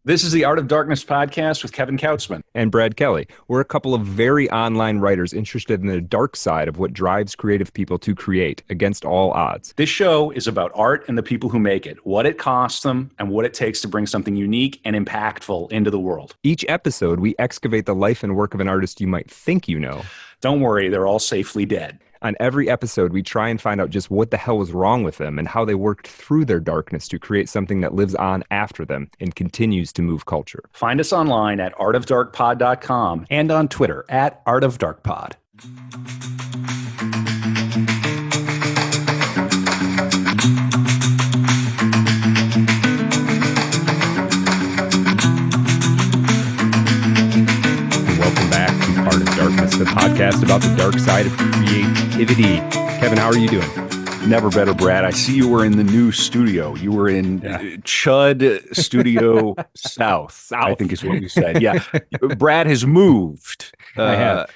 This is the Art of Darkness podcast with Kevin Kautzman. And Brad Kelly. We're a couple of very online writers interested in the dark side of what drives creative people to create against all odds. This show is about art and the people who make it, what it costs them, and what it takes to bring something unique and impactful into the world. Each episode, we excavate the life and work of an artist you might think you know. Don't worry, they're all safely dead. On every episode, we try and find out just what the hell was wrong with them and how they worked through their darkness to create something that lives on after them and continues to move culture. Find us online at artofdarkpod.com and on Twitter at artofdarkpod. The podcast about the dark side of creativity. Kevin, how are you doing? Never better, Brad. I see you were in the new studio. You were in Chud Studio South, I think is what you said. Yeah. Brad has moved. I have.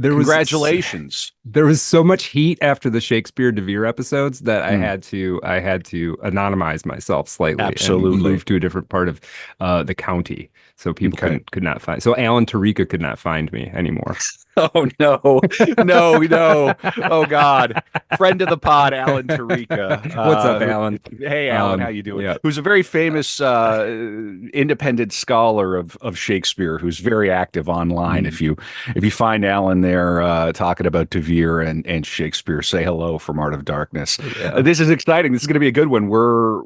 Congratulations. There was so much heat after the Shakespeare DeVere episodes that I had to anonymize myself slightly. Absolutely. And move to a different part of the county. So people could not find. So Alan Tarica could not find me anymore. Oh no. No. Oh God. Friend of the pod, Alan Tarica. What's up, Alan? Hey Alan, how you doing? Yeah. Who's a very famous independent scholar of Shakespeare, who's very active online. If you find Alan there talking about DeVere and Shakespeare, say hello from Art of Darkness. Yeah. This is exciting. This is going to be a good one. We're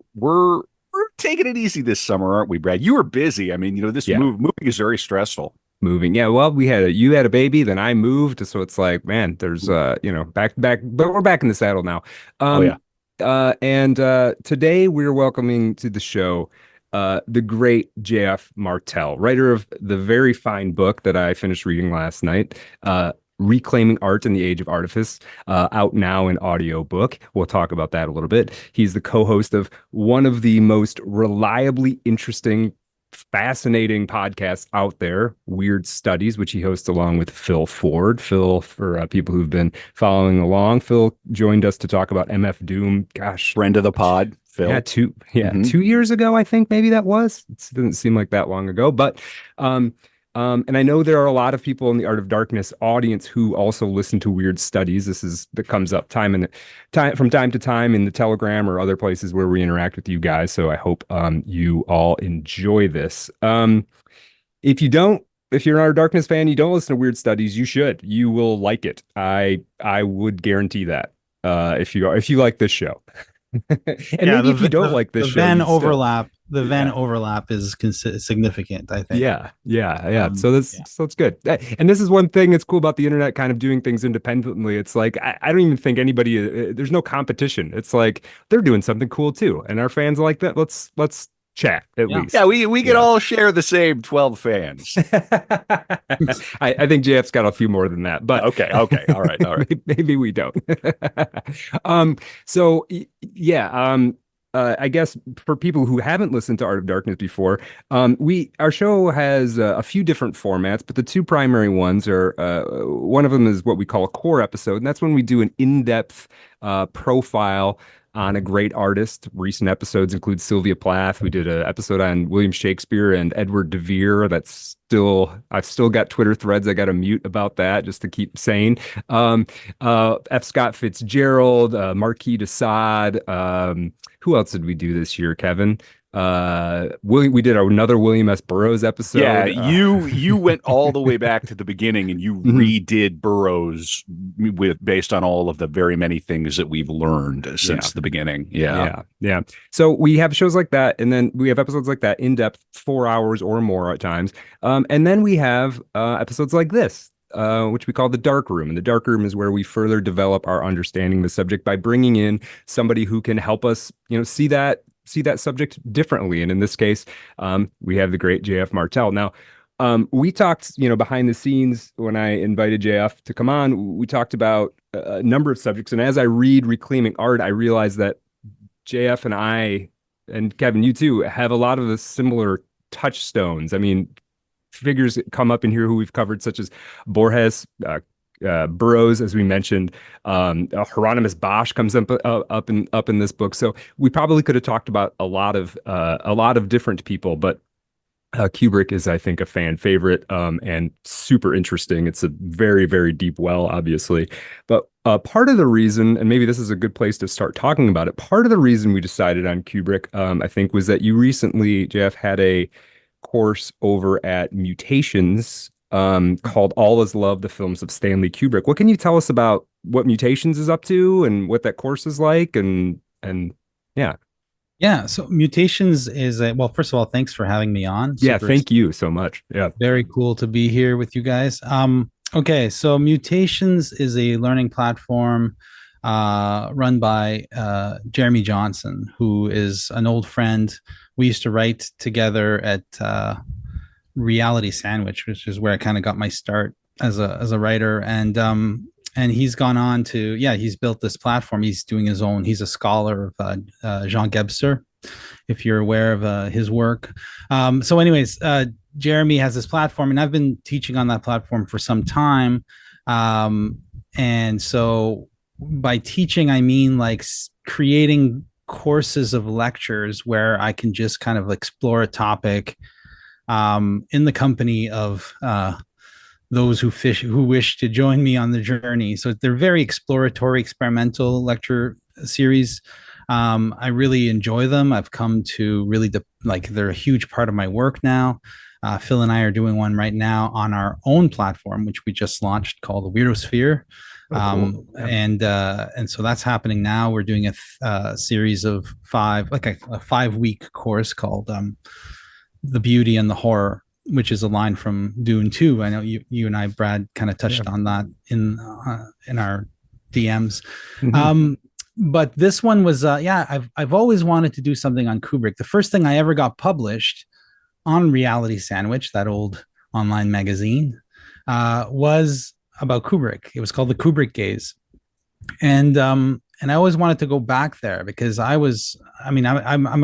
taking it easy this summer, aren't we, Brad? You were busy. I mean, this moving is very stressful. Moving. Yeah. Well, you had a baby, then I moved. So it's like, man, there's, back, but we're back in the saddle now. And today we're welcoming to the show the great J.F. Martel, writer of the very fine book that I finished reading last night, Reclaiming Art in the Age of Artifice, out now in audiobook. We'll talk about that a little bit. He's the co-host of one of the most reliably interesting, fascinating podcasts out there, Weird Studies, which he hosts along with Phil Ford. Phil, for people who've been following along, Phil joined us to talk about MF Doom. Gosh, friend of the pod, Phil. Yeah, 2 years ago, I think maybe that was. It didn't seem like that long ago, but and I know there are a lot of people in the Art of Darkness audience who also listen to Weird Studies. That comes up from time to time in the Telegram or other places where we interact with you guys. So I hope you all enjoy this. If you're an Art of Darkness fan, you don't listen to Weird Studies, you should. You will like it. I would guarantee that if you like this show. And maybe if you don't like this show, the Venn overlap is significant, I think. Yeah. So it's good. And this is one thing that's cool about the internet, kind of doing things independently. It's like I don't even think anybody. There's no competition. It's like they're doing something cool too, and our fans like that. Let's chat at least. Yeah, we can all share the same 12 fans. I think JF's got a few more than that, but okay, all right. Maybe we don't. I guess for people who haven't listened to Art of Darkness before, our show has a few different formats, but the two primary ones are one of them is what we call a core episode, and that's when we do an in-depth profile on a great artist. Recent episodes include Sylvia Plath. We did an episode on William Shakespeare and Edward de Vere. I've still got Twitter threads I got to mute about that just to keep sane. F. Scott Fitzgerald, Marquis de Sade. Who else did we do this year, Kevin? We did another William S. Burroughs episode. Yeah, you went all the way back to the beginning and you redid Burroughs based on all of the very many things that we've learned since the beginning. Yeah. So we have shows like that, and then we have episodes like that in depth, 4 hours or more at times. And then we have episodes like this, which we call the Dark Room. And the Dark Room is where we further develop our understanding of the subject by bringing in somebody who can help us, see that subject differently. And in this case, we have the great JF Martel. Now, we talked, behind the scenes when I invited JF to come on, we talked about a number of subjects. And as I read Reclaiming Art, I realized that JF and I, and Kevin, you too, have a lot of the similar touchstones. I mean, figures come up in here who we've covered, such as Borges, Burroughs, as we mentioned. Hieronymus Bosch comes up in this book. So we probably could have talked about a lot of different people, but Kubrick is, I think, a fan favorite, and super interesting. It's a very, very deep well, obviously. But part of the reason, and maybe this is a good place to start talking about it, part of the reason we decided on Kubrick, I think, was that you recently, Jeff, had a course over at Mutations, called All Is Love, the Films of Stanley Kubrick. What can you tell us about what Mutations is up to and what that course is like? And yeah. Yeah, so Mutations is a, well, first of all, thanks for having me on. Yeah, Super thank you so much. Yeah. Very cool to be here with you guys. Okay, so Mutations is a learning platform run by Jeremy Johnson, who is an old friend. We used to write together at Reality Sandwich, which is where I kind of got my start as a writer. And he's gone on to, yeah, he's built this platform. He's doing his own. He's a scholar of Jean Gebser, if you're aware of his work. So, anyways, Jeremy has this platform, and I've been teaching on that platform for some time. And so, by teaching, I mean like creating courses of lectures where I can just kind of explore a topic in the company of those who wish to join me on the journey. So they're very exploratory, experimental lecture series. I really enjoy them. I've come to really like they're a huge part of my work now. Phil and I are doing one right now on our own platform, which we just launched, called the Weirdosphere. Oh, cool. Yeah. And so that's happening now. We're doing a series of five, like a 5-week course called The Beauty and the Horror, which is a line from Dune 2. I know you and I, Brad, kind of touched on that in our DMs. Mhm. But this one was, I've always wanted to do something on Kubrick. The first thing I ever got published on Reality Sandwich, that old online magazine, was about Kubrick. It was called The Kubrick Gaze, and I always wanted to go back there because I'm a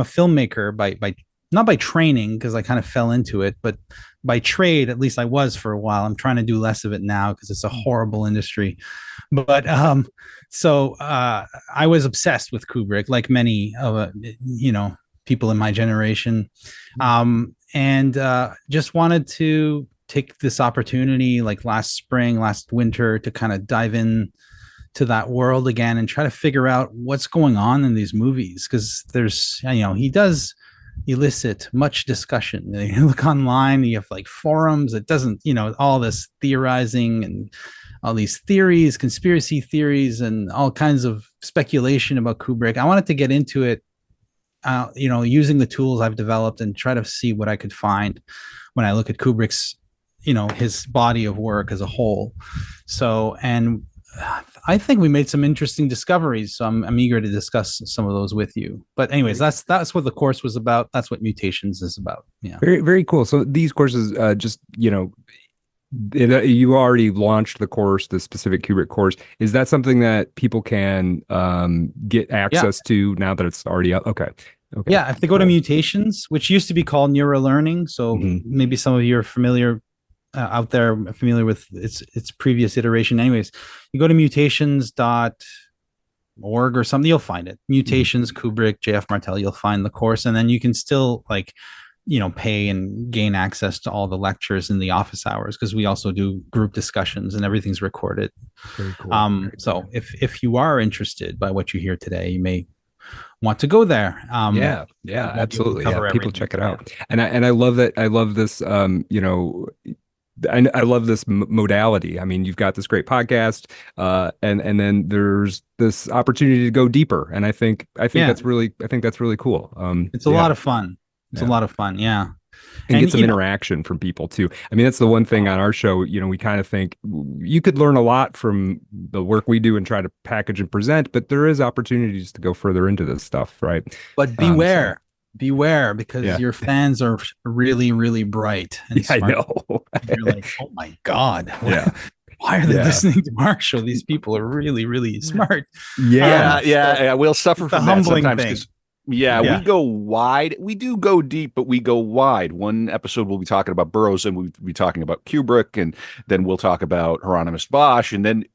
filmmaker by not by training, because I kind of fell into it, but by trade, at least I was for a while. I'm trying to do less of it now because it's a horrible industry. But I was obsessed with Kubrick, like many of people in my generation, and just wanted to take this opportunity, like last winter, to kind of dive in to that world again and try to figure out what's going on in these movies, because there's he does elicit much discussion. You look online, you have like forums. It doesn't, all this theorizing and all these theories, conspiracy theories, and all kinds of speculation about Kubrick. I wanted to get into it, using the tools I've developed and try to see what I could find when I look at Kubrick's, his body of work as a whole. So, and I think we made some interesting discoveries. So I'm eager to discuss some of those with you. But anyways, that's what the course was about. That's what Mutations is about. Yeah. Very, very cool. So these courses, you already launched the course, the specific Kubrick course. Is that something that people can get access to now that it's already up? Okay. Okay. Yeah. If they go to Mutations, which used to be called Neuro Learning, so maybe some of you are familiar out there, familiar with its previous iteration. Anyways, you go to mutations.org or something, you'll find it. Mutations, Kubrick, JF Martel, you'll find the course. And then you can still pay and gain access to all the lectures in the office hours, because we also do group discussions and everything's recorded. Very cool. So if you are interested by what you hear today, you may want to go there. Yeah, absolutely. Yeah, people check it out. And I love that. I love this, I love this modality. I mean, you've got this great podcast, and then there's this opportunity to go deeper. And I think that's really cool. It's a lot of fun. It's a lot of fun. Yeah. And get some interaction from people too. I mean, that's the one thing on our show, we kind of think you could learn a lot from the work we do and try to package and present, but there is opportunities to go further into this stuff, right? But beware, because your fans are really, really bright and smart. I know. You're like, oh my God. Why are they listening to our show? These people are really, really smart. We'll suffer from that humbling sometimes. thing. We go wide. We do go deep, but we go wide. One episode we'll be talking about Burroughs, and we'll be talking about Kubrick, and then we'll talk about Hieronymus Bosch, and then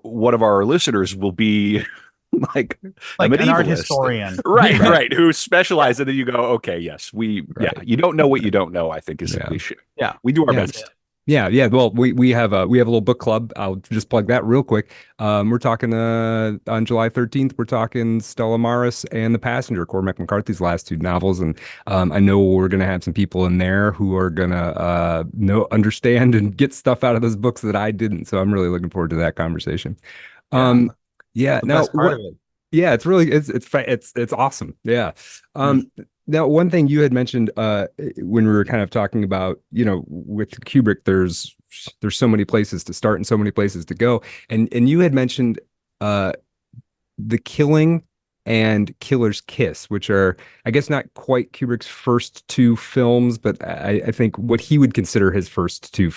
one of our listeners will be like a Like an art medievalist. historian. Right, Right. right. Who specialize in it. You go, okay, yes, yeah, Right. you don't know what you don't know, I think is the Yeah. cliche. Yeah. We do our Yeah. best. Yeah. Well, we have a little book club. I'll just plug that real quick. We're talking on July 13th. We're talking Stella Maris and The Passenger, Cormac McCarthy's last two novels, and I know we're gonna have some people in there who are gonna know, understand, and get stuff out of those books that I didn't. So I'm really looking forward to that conversation. Yeah. Um, yeah. The Now, best part of it. yeah, it's really it's awesome. Yeah. Now one thing you had mentioned when we were kind of talking about, with Kubrick, there's so many places to start and so many places to go. And you had mentioned uh The Killing and Killer's Kiss, which are, I guess, not quite Kubrick's first two films, but I think what he would consider his first two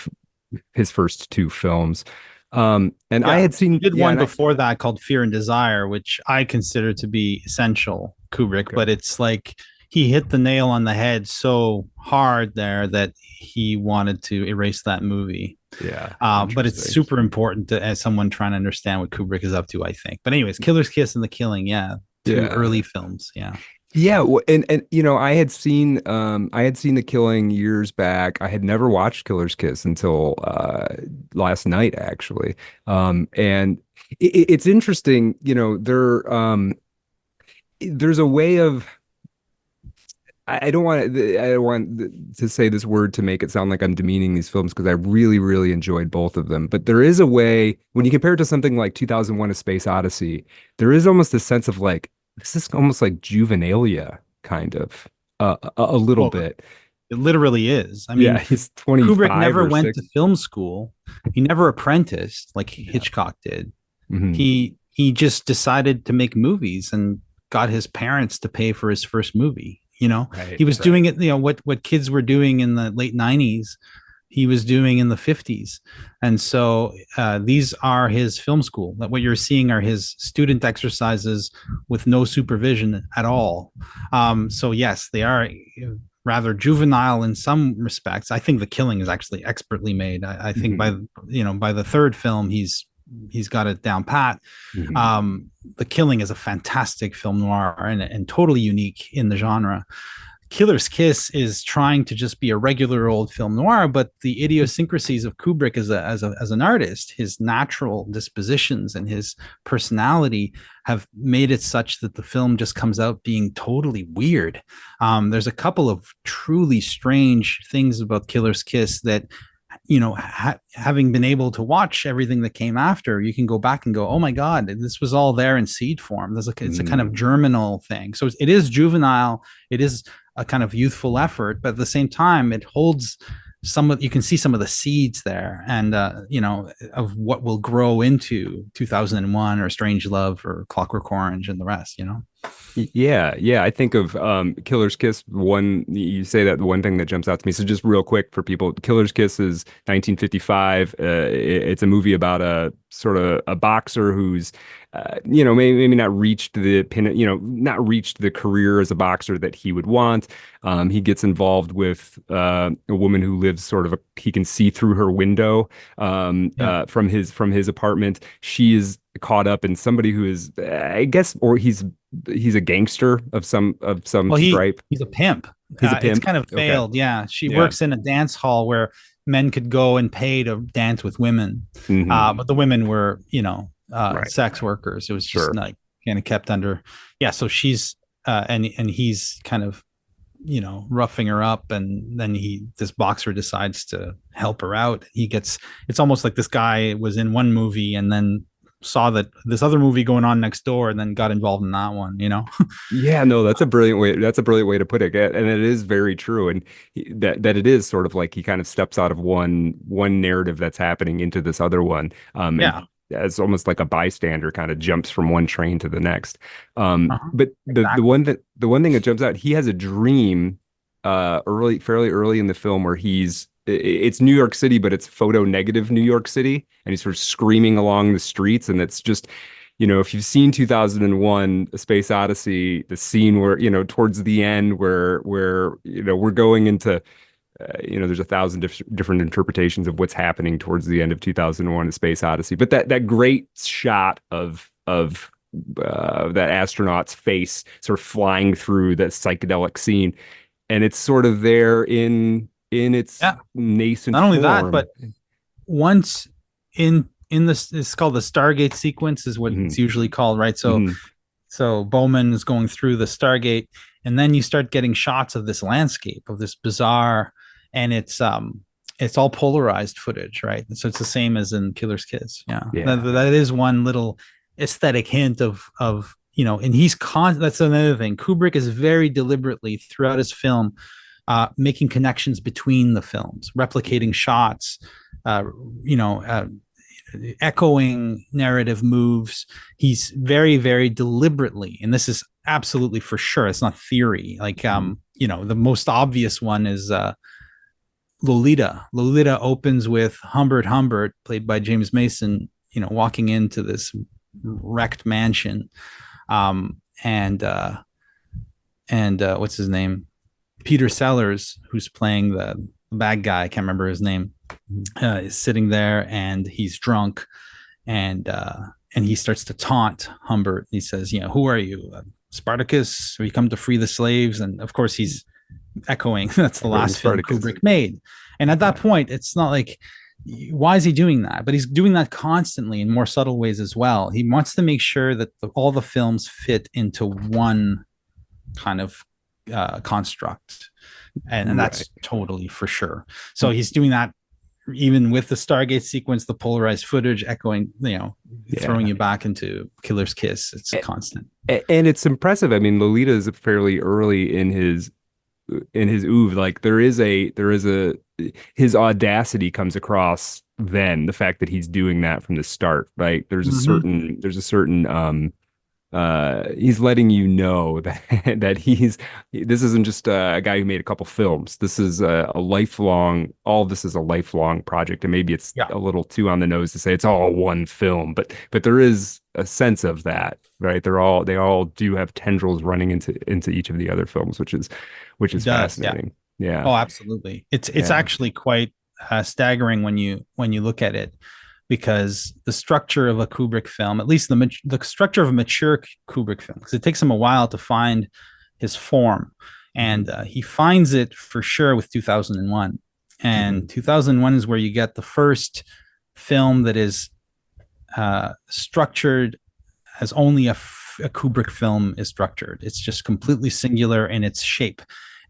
films. And I Yeah. had He seen, did yeah, one and I, before that called Fear and Desire, which I consider to be essential Kubrick, okay. but it's like he hit the nail on the head so hard there that he wanted to erase that movie. Yeah, But it's interesting. super important to, as someone trying to understand what Kubrick is up to, I think. But anyways, Killer's Kiss and The Killing, yeah, two Yeah. early films, yeah. Yeah, and I had seen The Killing years back. I had never watched Killer's Kiss until last night actually. And it's interesting, there's a way of I don't want to say this word to make it sound like I'm demeaning these films because I really, really enjoyed both of them. But there is a way when you compare it to something like 2001: A Space Odyssey, there is almost a sense of like this is almost like juvenilia kind of a little Well, bit. it literally is. I Yeah, mean, he's Kubrick 25 never or went to 6. film school. He never apprenticed like Yeah. Hitchcock did. Hmm. He just decided to make movies and got his parents to pay for his first movie. Right, He was right. doing it. What kids were doing in the late '90s, he was doing in the '50s, and so these are his film school. That what you're seeing are his student exercises with no supervision at all. So yes, they are rather juvenile in some respects. I think The Killing is actually expertly made. I think Hmm. by the third film, he's got it down pat. Hmm. The Killing is a fantastic film noir and totally unique in the genre. Killer's Kiss is trying to just be a regular old film noir, but the idiosyncrasies of Kubrick as an artist, his natural dispositions and his personality have made it such that the film just comes out being totally weird. There's a couple of truly strange things about Killer's Kiss that having been able to watch everything that came after, you can go back and go, oh my God, this was all there in seed form. It's a kind of germinal thing. So it is juvenile. It is a kind of youthful effort, but at the same time, it holds you can see some of the seeds there and, of what will grow into 2001 or Strange Love or Clockwork Orange and the rest. Yeah, yeah. I think of Killer's Kiss. One, you say that the one thing that jumps out to me. So just real quick for people, Killer's Kiss is 1955. It's a movie about a sort of a boxer who's, maybe not reached the pin, not reached the career as a boxer that he would want. He gets involved with a woman who lives sort of he can see through her window from his apartment. She is caught up in somebody who is, I guess, or he's a gangster of some Well, stripe. he's a pimp. He's a It's pimp. kind of Okay. failed. Yeah, she Yeah. works in a dance hall where men could go and pay to dance with women, Hmm. but the women were, Right. sex workers. It was just Sure. like kind of kept under. Yeah, so she's and he's kind of roughing her up, and then this boxer decides to help her out. It's almost like this guy was in one movie and then saw that this other movie going on next door and then got involved in that one. Yeah, no, that's a brilliant way. That's a brilliant way to put it, and it is very true. And that it is sort of like he kind of steps out of one narrative that's happening into this other one. Yeah. And as almost like a bystander, kind of jumps from one train to the next. Uh-huh. But the Exactly. the one thing that jumps out, he has a dream, fairly early in the film where it's New York City, but it's photo negative New York City, and he's sort of screaming along the streets, and it's just. If you've seen 2001: A Space Odyssey, the scene where, towards the end where we're going into, there's a thousand different interpretations of what's happening towards the end of 2001: A Space Odyssey. But that great shot of that astronaut's face sort of flying through that psychedelic scene, and it's sort of there in its Yeah. nascent Not only that, form. but once in this, it's called the Stargate sequence, is what Mhm. it's usually called, right? So Mhm. Bowman is going through the Stargate, and then you start getting shots of this landscape, of this bizarre, and it's all polarized footage, right? So it's the same as in Killer's Kiss. Yeah, Yeah. that is one little aesthetic hint of and that's another thing. Kubrick is very deliberately throughout his film making connections between the films, replicating shots, uh, you know, uh, echoing narrative moves. He's very, very deliberately, and this is absolutely for sure. It's not theory. Like, the most obvious one is Lolita. Lolita opens with Humbert, played by James Mason, walking into this wrecked mansion, and what's his name? Peter Sellers, who's playing the bad guy, I can't remember his name, is sitting there, and he's drunk, and he starts to taunt Humbert. He says, "Who are you, Spartacus? Have you come to free the slaves?" And of course, he's echoing that's the last film Spartacus. Kubrick made. And at that point, it's not like, why is he doing that? But he's doing that constantly in more subtle ways as well. He wants to make sure that all the films fit into one kind of construct, and that's totally for sure. So he's doing that even with the Stargate sequence, the polarized footage echoing, throwing you back into Killer's Kiss. It's constant, and it's impressive. I mean, Lolita is fairly early in his oeuvre. Like there is a his audacity comes across then, the fact that he's doing that from the start. Like there's a certain he's letting you know that this isn't just a guy who made a couple films. This is a lifelong, all this is a lifelong project. And maybe it's a little too on the nose to say it's all one film, but there is a sense of that, right? They all do have tendrils running into each of the other films, which is fascinating. Yeah. Oh, absolutely. It's actually quite staggering when you look at it, because the structure of a Kubrick film, at least the structure of a mature Kubrick film, because it takes him a while to find his form, and he finds it for sure with 2001. And 2001 is where you get the first film that is structured as only a Kubrick film is structured. It's just completely singular in its shape.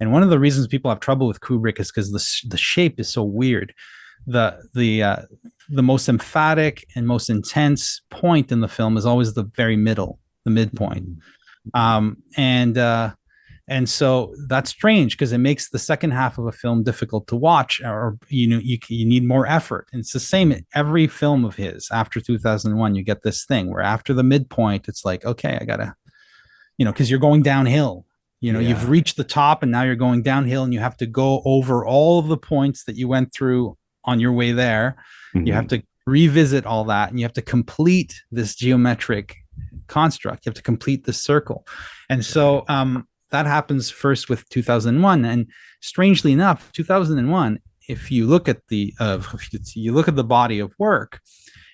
And one of the reasons people have trouble with Kubrick is because the shape is so weird. The most emphatic and most intense point in the film is always the very middle, the midpoint. And so that's strange, because it makes the second half of a film difficult to watch, or you need more effort. And it's the same in every film of his after 2001. You get this thing where after the midpoint, it's like, okay, I gotta, because you're going downhill. You've reached the top, and now you're going downhill, and you have to go over all of the points that you went through on your way there. You have to revisit all that, and you have to complete this geometric construct. You have to complete the circle. And so that happens first with 2001. And strangely enough, 2001, if you look at the body of work,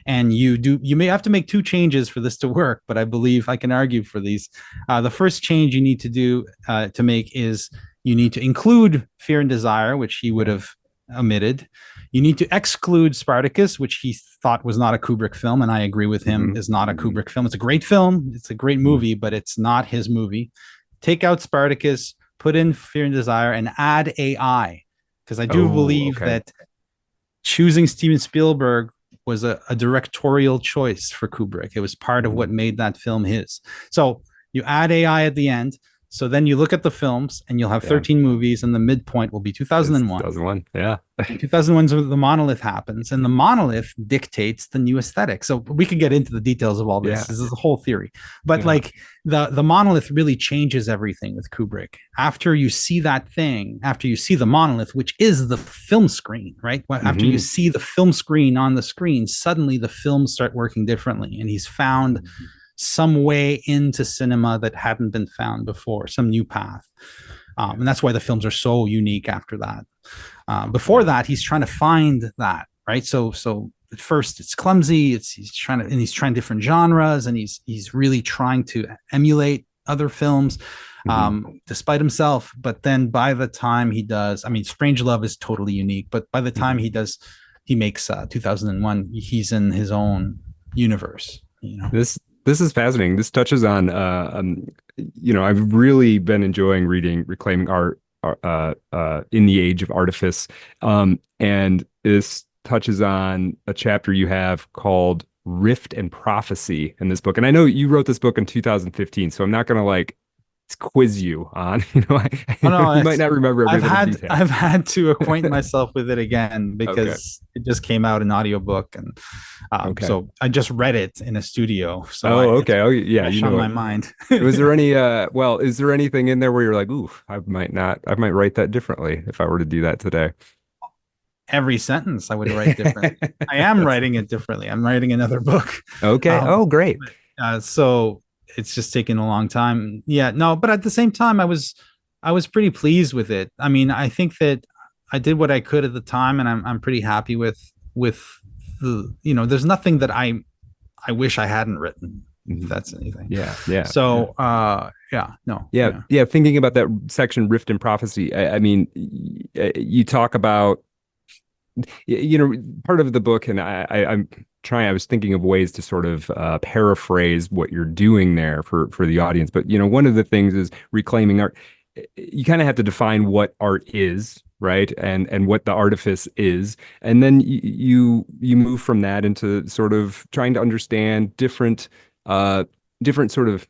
and you may have to make two changes for this to work, but I believe I can argue for these. The first change you need to do to make is you need to include Fear and Desire, which he would have omitted. You need to exclude Spartacus, which he thought was not a Kubrick film, and I agree with him, is not a Kubrick film. It's a great film. It's a great movie, but it's not his movie. Take out Spartacus, put in Fear and Desire, and add AI, because I do believe that choosing Steven Spielberg was a directorial choice for Kubrick. It was part of what made that film his. So you add AI at the end. So then you look at the films, and you'll have 13 movies, and the midpoint will be 2001. 2001, yeah. 2001 is when the monolith happens, and the monolith dictates the new aesthetic. So we could get into the details of all this. This is a whole theory. But like the monolith really changes everything with Kubrick. After you see that thing, after you see the monolith, which is the film screen, right? After you see the film screen on the screen, suddenly the films start working differently, and he's found some way into cinema that hadn't been found before, some new path. And that's why the films are so unique after that. Before that, he's trying to find that, right? So at first it's clumsy. He's trying different genres, and he's really trying to emulate other films, despite himself. But then by the time he does, I mean, Strangelove is totally unique, but by the time he makes 2001, he's in his own universe. This is fascinating. This touches on, I've really been enjoying reading Reclaiming Art in the Age of Artifice. And this touches on a chapter you have called Rift and Prophecy in this book. And I know you wrote this book in 2015, so I'm not going to quiz you on, you might not remember every little detail. I've had to acquaint myself with it again because it just came out in audiobook, and so I just read it in a studio. So it's on my mind. Was there any is there anything in there where you're like, ooh, I might write that differently if I were to do that today? Every sentence I would write different. I am writing it differently. I'm writing another book. Okay. Great. So it's just taken a long time. Yeah, no, but at the same time, I was pretty pleased with it. I mean, I think that I did what I could at the time, and I'm pretty happy with the, there's nothing that I wish I hadn't written, if that's anything. Yeah. So, thinking about that section, Rift and Prophecy, I mean, you talk about, part of the book, and I was thinking of ways to sort of paraphrase what you're doing there for the audience. But, one of the things is reclaiming art. You kind of have to define what art is, right? And what the artifice is. And then you move from that into sort of trying to understand different sort of,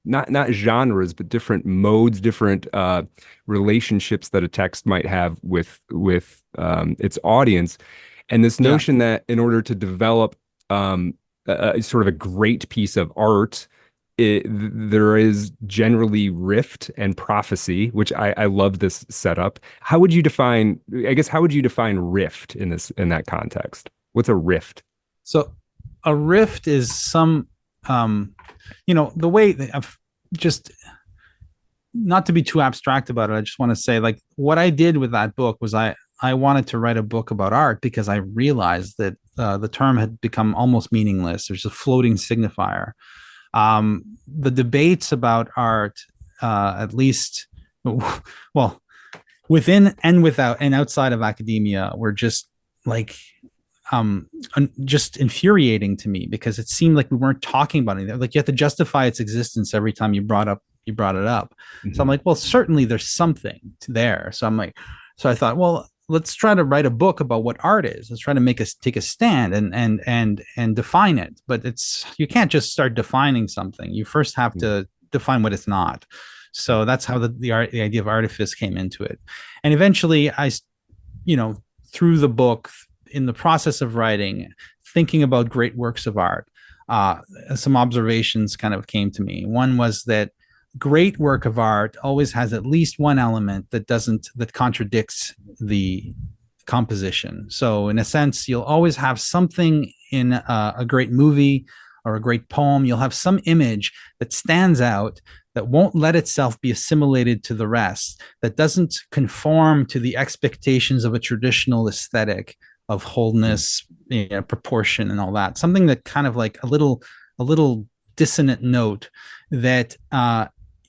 not genres, but different modes, different relationships that a text might have with its audience. And this notion that in order to develop sort of a great piece of art, there is generally rift and prophecy, which I love this setup. How would you define rift in that context? What's a rift? So a rift is some, the way that I've just, not to be too abstract about it, I just want to say, what I did with that book was I wanted to write a book about art because I realized that the term had become almost meaningless. There's a floating signifier. The debates about art, at least, within and without and outside of academia, were just just infuriating to me, because it seemed like we weren't talking about anything. You have to justify its existence every time you brought it up. Mm-hmm. So I'm like, well, certainly there's something there. So I thought, well, let's try to write a book about what art is. Let's try to take a stand and define it. But you can't just start defining something. You first have to define what it's not. So that's how the idea of artifice came into it. And eventually through the book, in the process of writing, thinking about great works of art, some observations kind of came to me. One was that great work of art always has at least one element that contradicts the composition. So in a sense, you'll always have something in a great movie or a great poem. You'll have some image that stands out, that won't let itself be assimilated to the rest, that doesn't conform to the expectations of a traditional aesthetic of wholeness, proportion, and all that. Something that kind of a little dissonant note that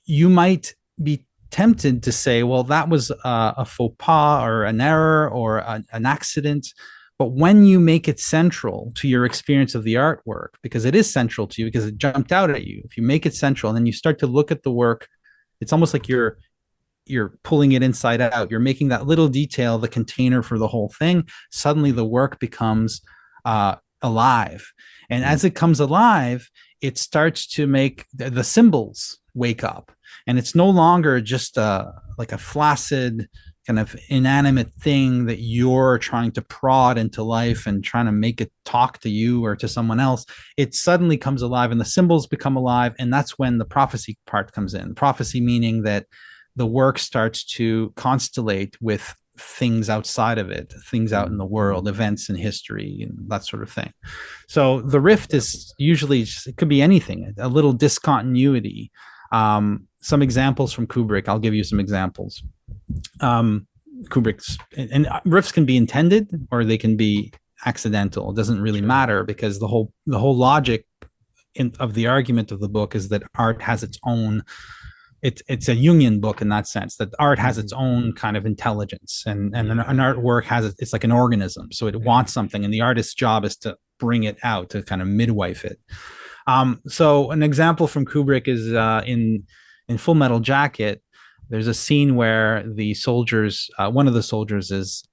you might be tempted to say, well, that was a faux pas or an error or an accident. But when you make it central to your experience of the artwork, because it is central to you, because it jumped out at you, if you make it central and then you start to look at the work, it's almost like you're pulling it inside out. You're making that little detail the container for the whole thing. Suddenly the work becomes alive. And as it comes alive, it starts to make the symbols wake up. And it's no longer just like a flaccid kind of inanimate thing that you're trying to prod into life and trying to make it talk to you or to someone else. It suddenly comes alive and the symbols become alive. And that's when the prophecy part comes in. Prophecy meaning that the work starts to constellate with things outside of it, things out in the world, events in history, and that sort of thing. So the rift is usually it could be anything, a little discontinuity. Some examples from Kubrick. I'll give you some examples. Kubrick's and rifts can be intended or they can be accidental. It doesn't really matter, because the whole logic of the argument of the book is that art has its own, it's a Jungian book in that sense, that art has its own kind of intelligence, and an artwork has, it's like an organism, so it wants something, and the artist's job is to bring it out, to kind of midwife it. So an example from Kubrick is in Full Metal Jacket. There's a scene where the soldiers, one of the soldiers is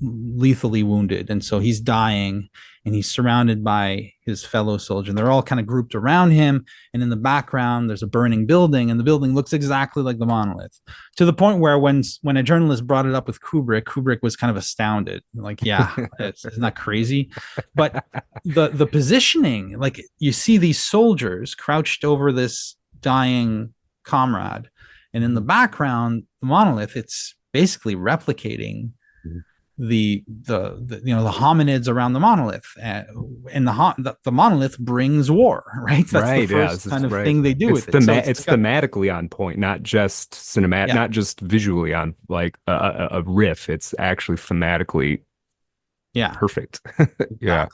lethally wounded, and so he's dying, and he's surrounded by his fellow soldier, and they're all kind of grouped around him, and in the background there's a burning building, and the building looks exactly like the monolith, to the point where when a journalist brought it up with Kubrick was kind of astounded, like, yeah, it's not crazy. But the positioning, like, you see these soldiers crouched over this dying comrade, and in the background, the monolith, it's basically replicating the hominids around the monolith, and the monolith brings war, right? That's the first kind of thing they do with it. So it's thematically on point, not just cinematic, not just visually on, like, a riff. It's actually thematically perfect. Yeah.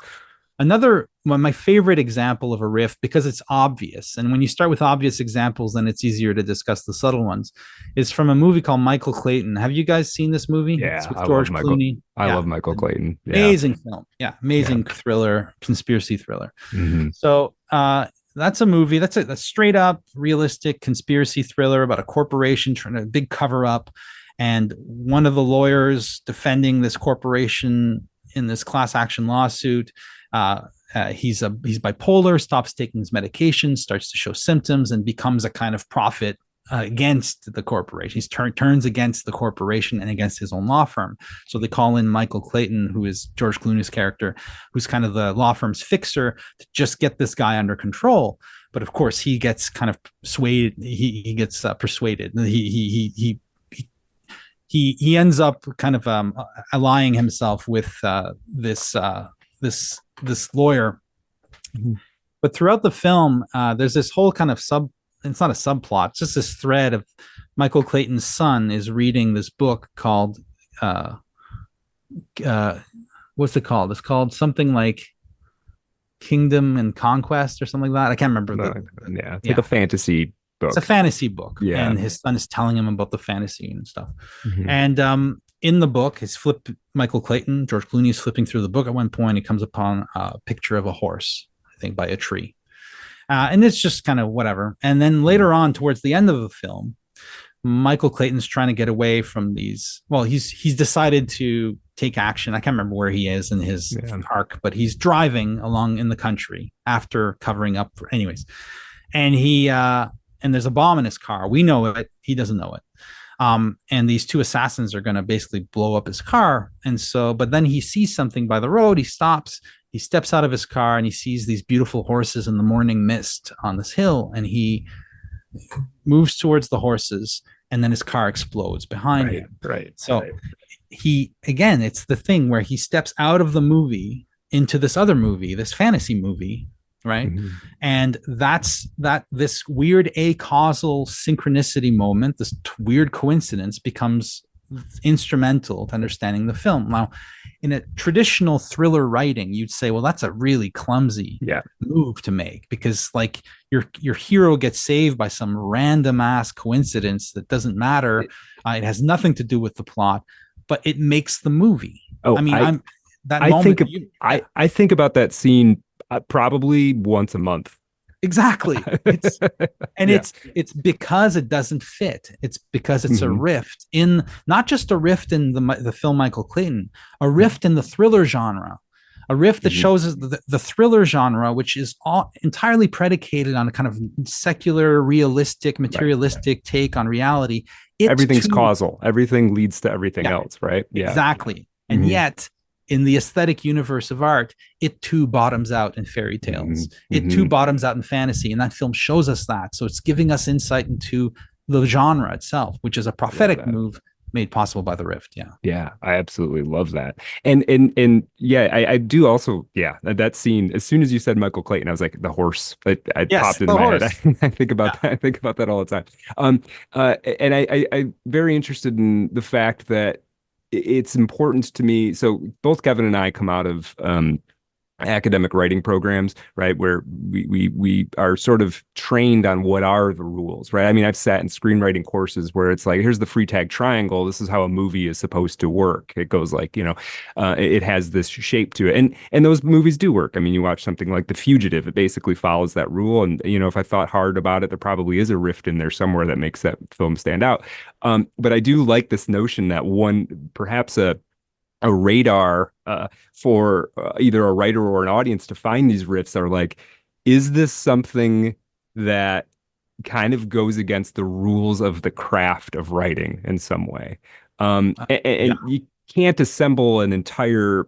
Another one, my favorite example of a riff, because it's obvious, and when you start with obvious examples, then it's easier to discuss the subtle ones, is from a movie called Michael Clayton. Have you guys seen this movie? Yeah, it's with George Clooney. I love Michael Clayton. Amazing film. Yeah, amazing thriller, conspiracy thriller. So that's a movie. That's a straight up realistic conspiracy thriller about a corporation trying to big cover up, and one of the lawyers defending this corporation in this class action lawsuit, he's bipolar, stops taking his medication, starts to show symptoms, and becomes a kind of prophet against the corporation. He turns against the corporation and against his own law firm. So they call in Michael Clayton, who is George Clooney's character, who's kind of the law firm's fixer, to just get this guy under control. But of course, he gets kind of swayed. He gets persuaded. He ends up kind of allying himself with this lawyer. But throughout the film, there's this whole kind of it's not a subplot, it's just this thread of Michael Clayton's son is reading this book called what's it called? It's called something like Kingdom and Conquest or something like that. I can't remember. It's like a fantasy book. It's a fantasy book. Yeah. And his son is telling him about the fantasy and stuff. And in the book, Michael Clayton, George Clooney, is flipping through the book. At one point, he comes upon a picture of a horse, I think by a tree. And it's just kind of whatever. And then later on, towards the end of the film, Michael Clayton's trying to get away from these. Well, he's decided to take action. I can't remember where he is in his arc, but he's driving along in the country after covering up anyways. And and there's a bomb in his car. We know it. He doesn't know it. And these two assassins are going to basically blow up his car. And so, but then he sees something by the road. He stops, he steps out of his car, and he sees these beautiful horses in the morning mist on this hill. And he moves towards the horses, and then his car explodes behind him. So again, it's the thing where he steps out of the movie into this other movie, this fantasy movie, right? And this weird acausal synchronicity moment, this weird coincidence, becomes instrumental to understanding the film. Now, in a traditional thriller writing, you'd say, well, that's a really clumsy move to make, because like your hero gets saved by some random ass coincidence that doesn't matter. It has nothing to do with the plot, but it makes the movie. I think about that scene probably once a month. Exactly. It's because it doesn't fit. It's because it's a rift in, not just a rift in the film Michael Clayton, a rift in the thriller genre, a rift that shows us the thriller genre, which is all entirely predicated on a kind of secular, realistic, materialistic take on reality. Everything's causal. Everything leads to everything else, right? Yeah, exactly. And yet, in the aesthetic universe of art, it too bottoms out in fairy tales. It too bottoms out in fantasy. And that film shows us that. So it's giving us insight into the genre itself, which is a prophetic move made possible by the rift. Yeah, I absolutely love that. And I do also, that scene, as soon as you said Michael Clayton, I was like, the horse. It popped into my head. I think about that. I think about that all the time. And I very interested in the fact that it's important to me. So both Kevin and I come out of academic writing programs, right, where we are sort of trained on what are the rules, right? I mean, I've sat in screenwriting courses where it's like, here's the free tag triangle. This is how a movie is supposed to work. It goes like, it has this shape to it, and those movies do work. I mean, you watch something like The Fugitive, it basically follows that rule. And if I thought hard about it, there probably is a rift in there somewhere that makes that film stand out. But I do like this notion that perhaps a radar for either a writer or an audience to find these riffs are like, is this something that kind of goes against the rules of the craft of writing in some way? And you can't assemble an entire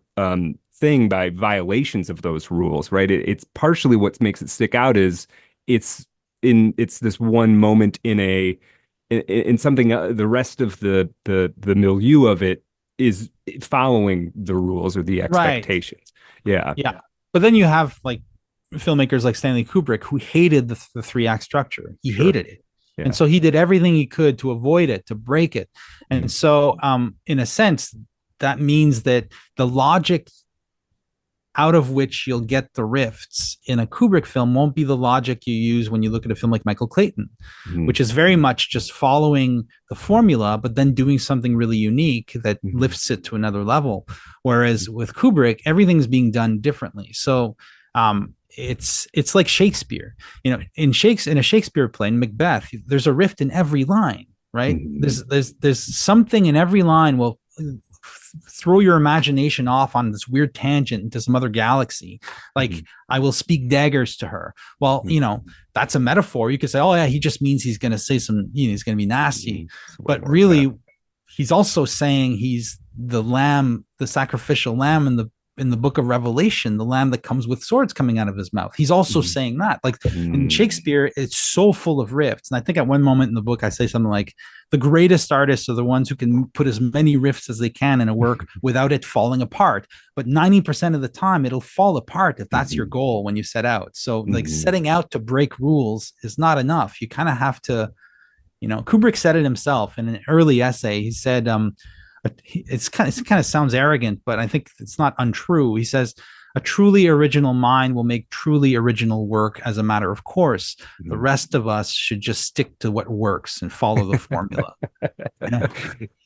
thing by violations of those rules, right? It's partially what makes it stick out is it's this one moment in something, the rest of the milieu of it is following the rules or the expectations. Right. Yeah. But then you have like filmmakers like Stanley Kubrick who hated the three-act structure. He hated it. Yeah. And so he did everything he could to avoid it, to break it. And so in a sense, that means that the logic out of which you'll get the rifts in a Kubrick film won't be the logic you use when you look at a film like Michael Clayton, which is very much just following the formula, but then doing something really unique that lifts it to another level. Whereas with Kubrick, everything's being done differently. So it's like Shakespeare. In a Shakespeare play, in Macbeth, there's a rift in every line, right? There's something in every line. Well, throw your imagination off on this weird tangent into some other galaxy. Like, I will speak daggers to her. Well, that's a metaphor. You could say, oh yeah, he just means he's going to say some, he's going to be nasty. But really, he's also saying he's the lamb, the sacrificial lamb in the book of Revelation, the lamb that comes with swords coming out of his mouth. He's also saying that. Like in Shakespeare, it's so full of rifts. And I think at one moment in the book, I say something like, the greatest artists are the ones who can put as many rifts as they can in a work without it falling apart. But 90% of the time, it'll fall apart if that's your goal when you set out. So like setting out to break rules is not enough. You kind of have to, Kubrick said it himself in an early essay. He said, it's kind of sounds arrogant, but I think it's not untrue. He says, a truly original mind will make truly original work as a matter of course. The rest of us should just stick to what works and follow the formula.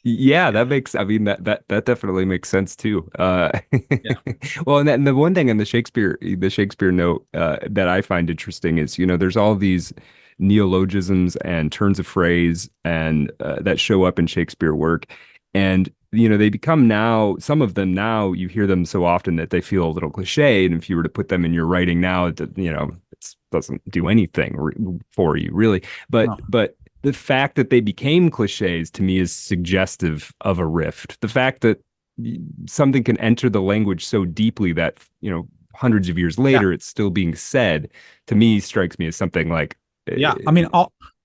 Yeah, that definitely makes sense too. Well, and the one thing in the Shakespeare note that I find interesting is, there's all these neologisms and turns of phrase and that show up in Shakespeare work. And, they become now, some of them now, you hear them so often that they feel a little cliche. And if you were to put them in your writing now, it doesn't do anything for you, really. But the fact that they became cliches to me is suggestive of a rift. The fact that something can enter the language so deeply that, hundreds of years later, it's still being said, to me strikes me as something like... I mean,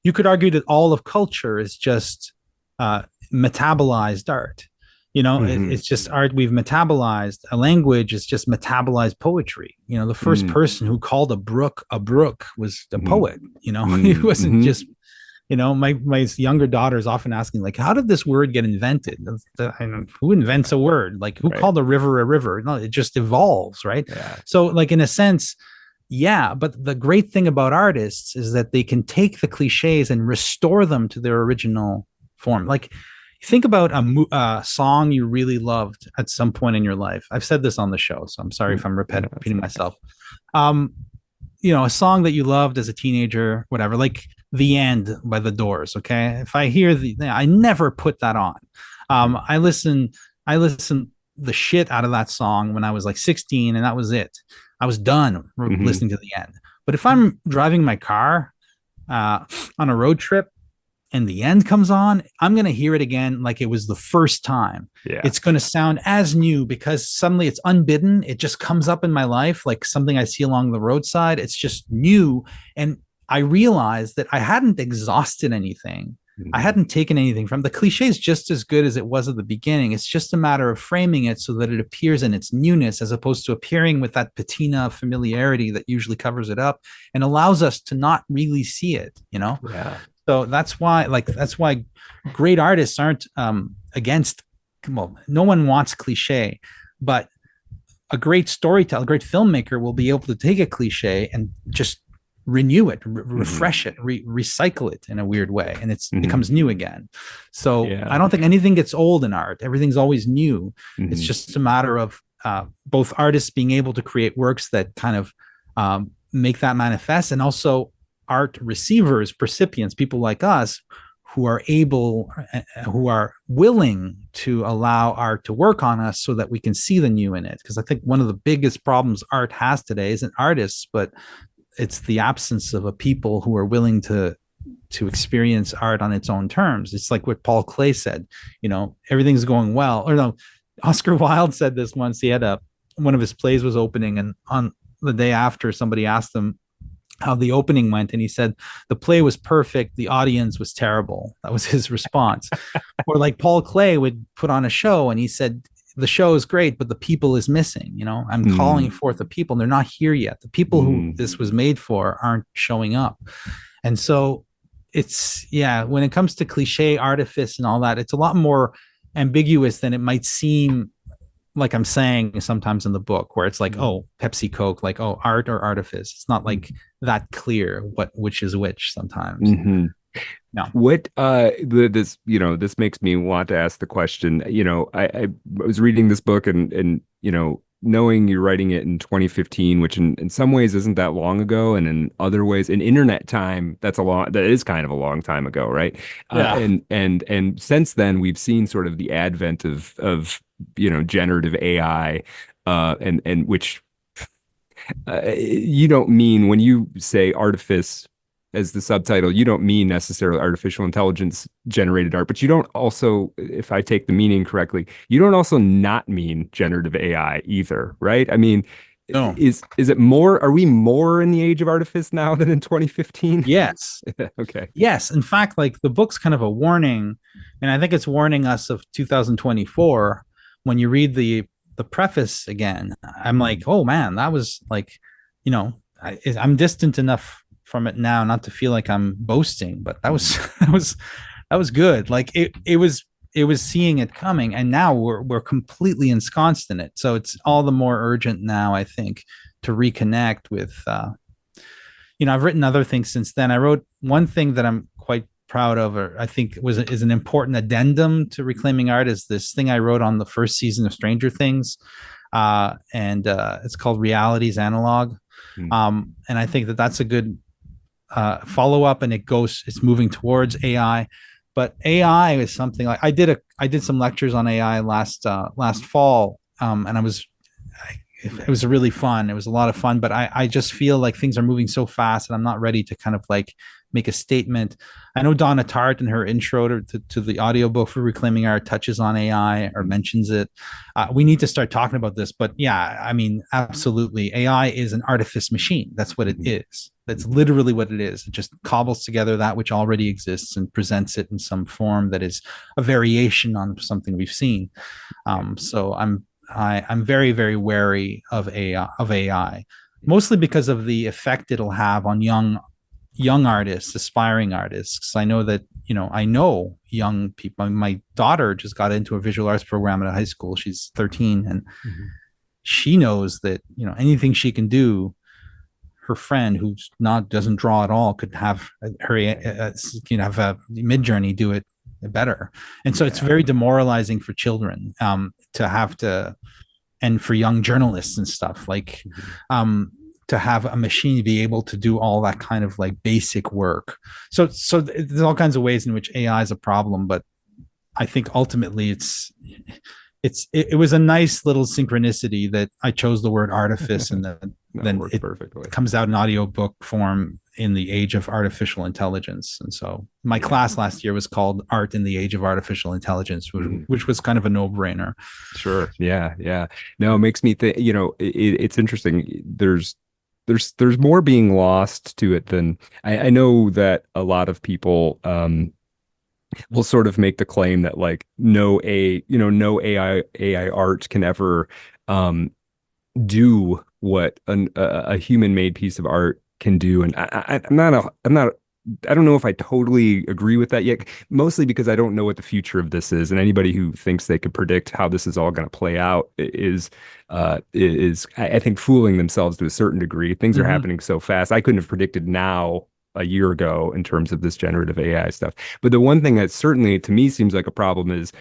you could argue that all of culture is just metabolized art. It's just art. We've metabolized a language. It's just metabolized poetry. The first person who called a brook was a poet. He wasn't just, my younger daughter is often asking, like, how did this word get invented? Who invents a word? Like, who called a river a river? No, it just evolves, right? Yeah. So, like, in a sense, but the great thing about artists is that they can take the cliches and restore them to their original form. Like, think about a song you really loved at some point in your life. I've said this on the show, so I'm sorry if I'm repeating myself. A song that you loved as a teenager, whatever, like The End by The Doors. Okay. If I hear I never put that on. I listened the shit out of that song when I was like 16, and that was it. I was done listening to The End. But if I'm driving my car on a road trip, and The End comes on, I'm going to hear it again like it was the first time. Yeah. It's going to sound as new because suddenly it's unbidden. It just comes up in my life like something I see along the roadside. It's just new. And I realized that I hadn't exhausted anything. I hadn't taken anything from the cliche is just as good as it was at the beginning. It's just a matter of framing it so that it appears in its newness as opposed to appearing with that patina of familiarity that usually covers it up and allows us to not really see it, Yeah. So that's why great artists aren't against well, no one wants cliche, but a great storyteller, a great filmmaker will be able to take a cliche and just renew it, refresh it, recycle it in a weird way, and it becomes new again. So I don't think anything gets old in art. Everything's always new. It's just a matter of both artists being able to create works that kind of make that manifest, and also art receivers, recipients, people like us who are able, who are willing to allow art to work on us so that we can see the new in it. Because I think one of the biggest problems art has today isn't artists, but it's the absence of a people who are willing to experience art on its own terms. It's like what Paul Klee said, you know, everything's going well. Or no, Oscar Wilde said this once. He had one of his plays was opening, and on the day after, somebody asked him how the opening went, and he said the play was perfect, the audience was terrible. That was his response. Or like Paul Klee would put on a show, and he said the show is great, but the people is missing. You know, I'm calling forth the people, and they're not here yet. The people who this was made for aren't showing up. And so it's, when it comes to cliche, artifice, and all that, it's a lot more ambiguous than it might seem, like I'm saying sometimes in the book, where it's like, oh, Pepsi, Coke, like, oh, art or artifice. It's not like that clear which is which sometimes. No. What this, you know, this makes me want to ask the question, you know, I was reading this book, and you know, knowing you're writing it in 2015, which in some ways isn't that long ago, and in other ways in internet time, that is kind of a long time ago, right? And since then we've seen sort of the advent of you know, generative AI, and which you don't mean, when you say artifice as the subtitle, you don't mean necessarily artificial intelligence generated art, but you don't also, if I take the meaning correctly, you don't also not mean generative AI either, right? I mean, no. Is it more, are we more in the age of artifice now than in 2015? Yes. Okay. Yes. In fact, like the book's kind of a warning, and I think it's warning us of 2024. When you read the preface again, I'm like, oh man, that was like, you know, I'm distant enough from it now not to feel like I'm boasting, but that was that was good. Like it was seeing it coming, and now we're completely ensconced in it. So it's all the more urgent now, I think, to reconnect with you know, I've written other things since then. I wrote one thing that I'm quite proud of, or I think is an important addendum to Reclaiming Art, is this thing I wrote on the first season of Stranger Things, and it's called Reality's Analog. And I think that that's a good follow up, and it's moving towards AI. But AI is something like I did some lectures on AI last fall, and it was really fun. It was a lot of fun, but I just feel like things are moving so fast, and I'm not ready to kind of like make a statement. I know Donna Tartt in her intro to the audiobook for Reclaiming Art touches on AI or mentions it. We need to start talking about this, but yeah, I mean, absolutely. AI is an artifice machine. That's what it is. That's literally what it is. It just cobbles together that which already exists and presents it in some form that is a variation on something we've seen. So I'm very, very wary of AI, mostly because of the effect it'll have on young artists, aspiring artists. I know that, you know, I know young people. My daughter just got into a visual arts program at a high school. She's 13, and she knows that, you know, anything she can do, her friend who's doesn't draw at all could have her, have a Midjourney do it better. And so it's very demoralizing for children to have to, and for young journalists and stuff, like to have a machine be able to do all that kind of like basic work. So there's all kinds of ways in which AI is a problem, but I think ultimately it was a nice little synchronicity that I chose the word artifice, and then it perfectly comes out in audiobook form in the age of artificial intelligence. And so my class last year was called Art in the Age of Artificial Intelligence, which was kind of a no-brainer. Sure. Yeah. No, it makes me think, you know, it's interesting. There's more being lost to it than I know that a lot of people will sort of make the claim that like no AI art can ever do what a human made piece of art can do. And I'm not I don't know if I totally agree with that yet, mostly because I don't know what the future of this is. And anybody who thinks they could predict how this is all going to play out is I think fooling themselves to a certain degree. Things are happening so fast. I couldn't have predicted now a year ago in terms of this generative AI stuff. But the one thing that certainly to me seems like a problem is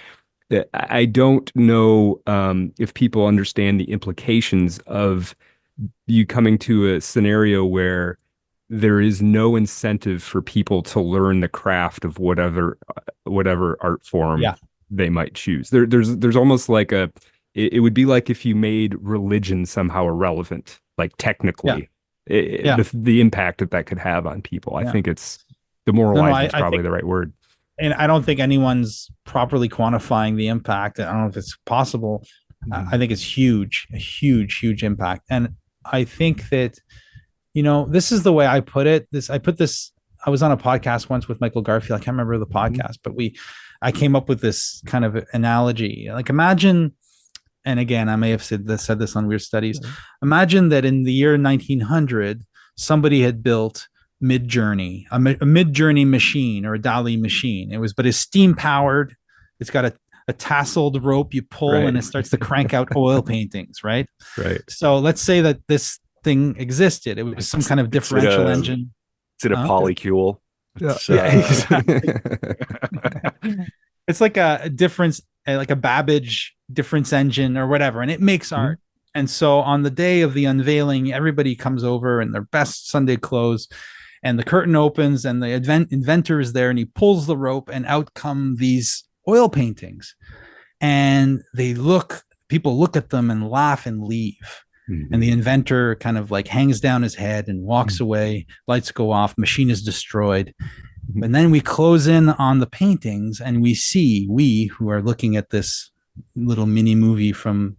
that I don't know if people understand the implications of you coming to a scenario where there is no incentive for people to learn the craft of whatever art form Yeah. they might choose. There's almost like it would be like if you made religion somehow irrelevant, like technically, Yeah. the impact that could have on people. I Yeah. think it's demoralizing is I probably think, the right word. and I don't think anyone's properly quantifying the impact. I don't know if it's possible. I think it's huge, a huge impact. And I think that, this is the way I put it. I was on a podcast once with Michael Garfield. I can't remember the podcast, but I came up with this kind of analogy. Like imagine, and again, I may have said this on Weird Studies. Imagine that in the year 1900, somebody had built Mid-Journey, a Mid-Journey machine or a DALL-E machine. But it's steam powered. It's got a tasseled rope you pull and it starts to crank out oil paintings, right? Right. So let's say that this thing existed. It was some kind of differential engine. It's in a polycule. Exactly. It's like a difference, like a Babbage difference engine or whatever, and it makes art. And so on the day of the unveiling, everybody comes over in their best Sunday clothes, and the curtain opens, and the inventor is there, and he pulls the rope, and out come these oil paintings, and people look at them and laugh and leave. And the inventor kind of like hangs down his head and walks away. Lights go off. Machine is destroyed. And then we close in on the paintings, and we who are looking at this little mini movie from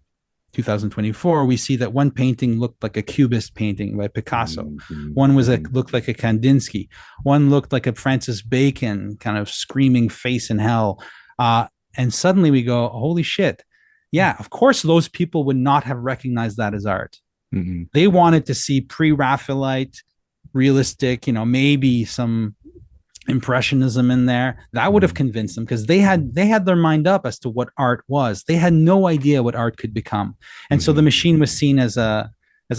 2024, we see that one painting looked like a Cubist painting by Picasso. One looked like a Kandinsky. One looked like a Francis Bacon kind of screaming face in hell. And suddenly we go, holy shit. Yeah, of course, those people would not have recognized that as art. They wanted to see pre-Raphaelite, realistic, maybe some impressionism in there. That would have convinced them because they had their mind up as to what art was. They had no idea what art could become. And so the machine was seen as a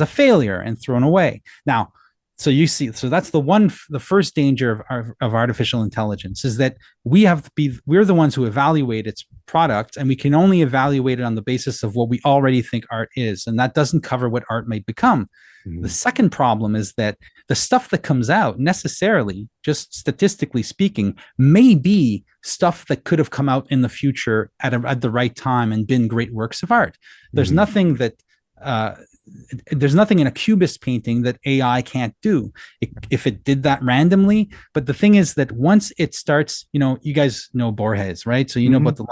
failure and thrown away. Now, so that's the first danger of artificial intelligence is that we're the ones who evaluate its product, and we can only evaluate it on the basis of what we already think art is. And that doesn't cover what art might become. The second problem is that the stuff that comes out necessarily, just statistically speaking, may be stuff that could have come out in the future at the right time and been great works of art. There's nothing that there's nothing in a Cubist painting that AI can't do if it did that randomly. But the thing is that once it starts, you guys know Borges, right? So you know about the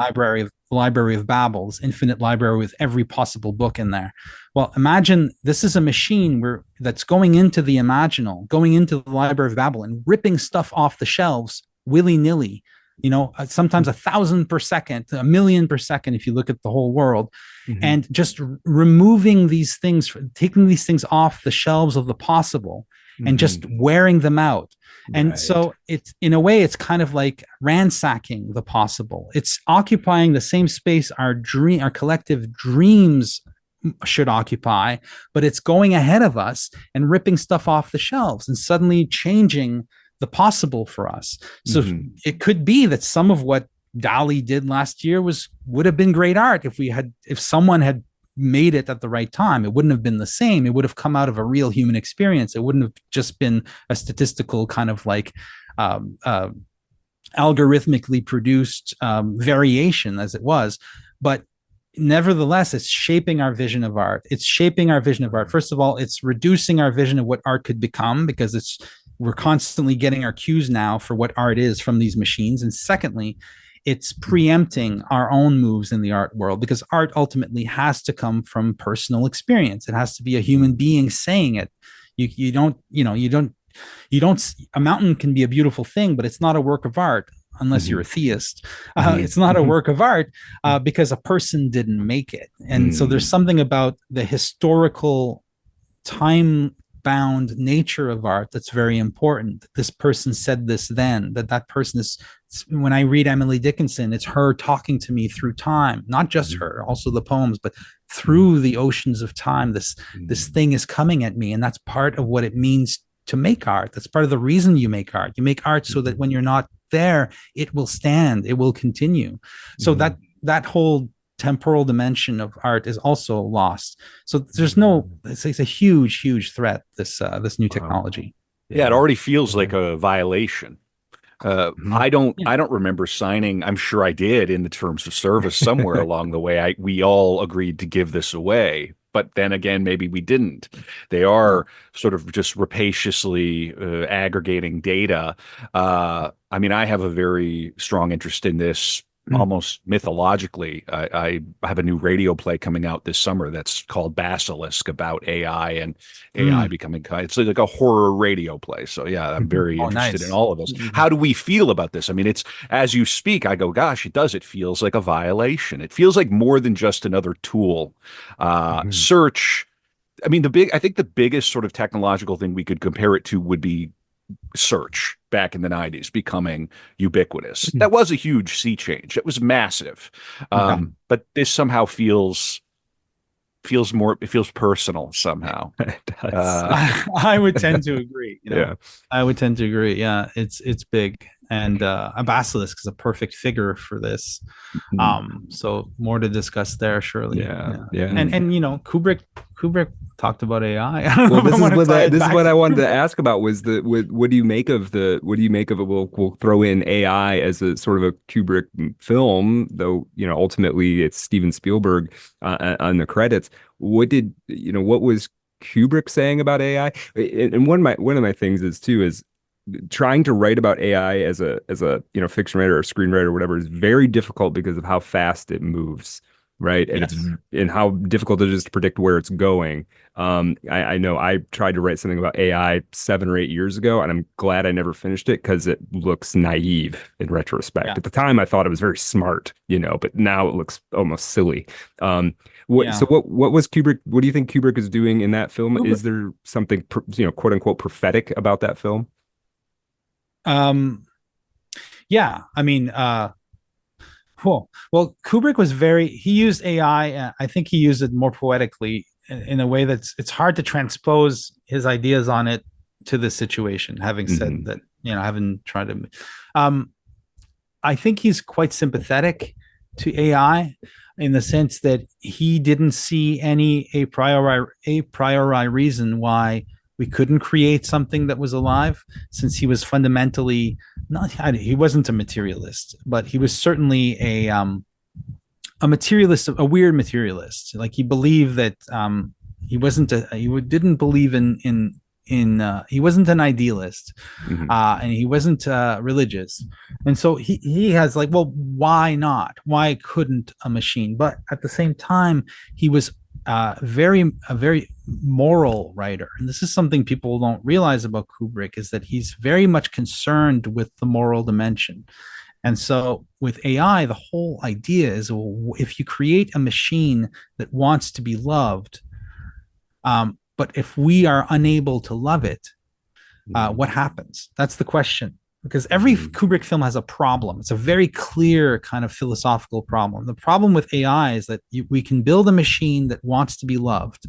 Library of Babel, this infinite library with every possible book in there. Well, imagine this is a machine that's going into the imaginal, going into the Library of Babel and ripping stuff off the shelves willy-nilly. Sometimes 1,000 per second, 1,000,000 per second, if you look at the whole world, and just removing these things, taking these things off the shelves of the possible and just wearing them out. And so it's, in a way, it's kind of like ransacking the possible. It's occupying the same space our collective dreams should occupy, but it's going ahead of us and ripping stuff off the shelves and suddenly changing the possible for us. So it could be that some of what DALL-E did last year would have been great art if someone had made it at the right time. It wouldn't have been the same. It would have come out of a real human experience. It wouldn't have just been a statistical kind of like algorithmically produced variation as it was. But nevertheless, it's shaping our vision of art. First of all, it's reducing our vision of what art could become because we're constantly getting our cues now for what art is from these machines. And secondly, it's preempting our own moves in the art world because art ultimately has to come from personal experience. It has to be a human being saying it. A mountain can be a beautiful thing, but it's not a work of art unless you're a theist. It's not a work of art because a person didn't make it. And so there's something about the historical time bound nature of art that's very important. This person said this then, that person is, when I read Emily Dickinson, it's her talking to me through time, not just her, also the poems, but through the oceans of time, this thing is coming at me. And that's part of what it means to make art. That's part of the reason you make art. You make art so that when you're not there, it will stand, it will continue. So that whole temporal dimension of art is also lost. So there's it's a huge threat, this new technology. Yeah, it already feels like a violation. I don't remember signing. I'm sure I did in the terms of service somewhere along the way. We all agreed to give this away, but then again, maybe we didn't. They are sort of just rapaciously aggregating data. I mean, I have a very strong interest in this. Almost mythologically, I have a new radio play coming out this summer that's called Basilisk, about AI and AI becoming it's like a horror radio play. So yeah, I'm very interested in all of this. How do we feel about this? I mean, it's as you speak, I go, gosh, it feels like a violation. It feels like more than just another tool. Search. I mean, I think the biggest sort of technological thing we could compare it to would be search back in the 90s becoming ubiquitous. That was a huge sea change. It was massive. But this somehow feels personal somehow. It does. I would tend to agree. I would tend to agree. Yeah, it's big. And a basilisk is a perfect figure for this. So more to discuss there, surely. Yeah. And Kubrick talked about AI. Well, this is what I wanted to ask about was what do you make of it? We'll throw in AI as a sort of a Kubrick film, though ultimately it's Steven Spielberg on the credits. What was Kubrick saying about AI? And one of my things is trying to write about AI as a fiction writer or screenwriter or whatever is very difficult because of how fast it moves, right? And how difficult it is to predict where it's going. I know I tried to write something about AI 7 or 8 years ago, and I'm glad I never finished it because it looks naive in retrospect. At the time, I thought it was very smart, but now it looks almost silly. So what was Kubrick? What do you think Kubrick is doing in that film? Is there something quote unquote prophetic about that film? Yeah, I mean, well, Kubrick he used AI. I think he used it more poetically in a way it's hard to transpose his ideas on it to the situation. Having said that, having tried to, I think he's quite sympathetic to AI in the sense that he didn't see any a priori reason why we couldn't create something that was alive, since he was fundamentally he wasn't a materialist, but he was certainly a materialist, a weird materialist. Like he believed that he didn't believe in he wasn't an idealist, and he wasn't religious, and so he has like, well, why not? Why couldn't a machine? But at the same time, he was a very moral writer, and this is something people don't realize about Kubrick, is that he's very much concerned with the moral dimension. And so with AI, the whole idea is, well, if you create a machine that wants to be loved, but if we are unable to love it, what happens? That's the question. Because every Kubrick film has a problem. It's a very clear kind of philosophical problem. The problem with AI is that we can build a machine that wants to be loved,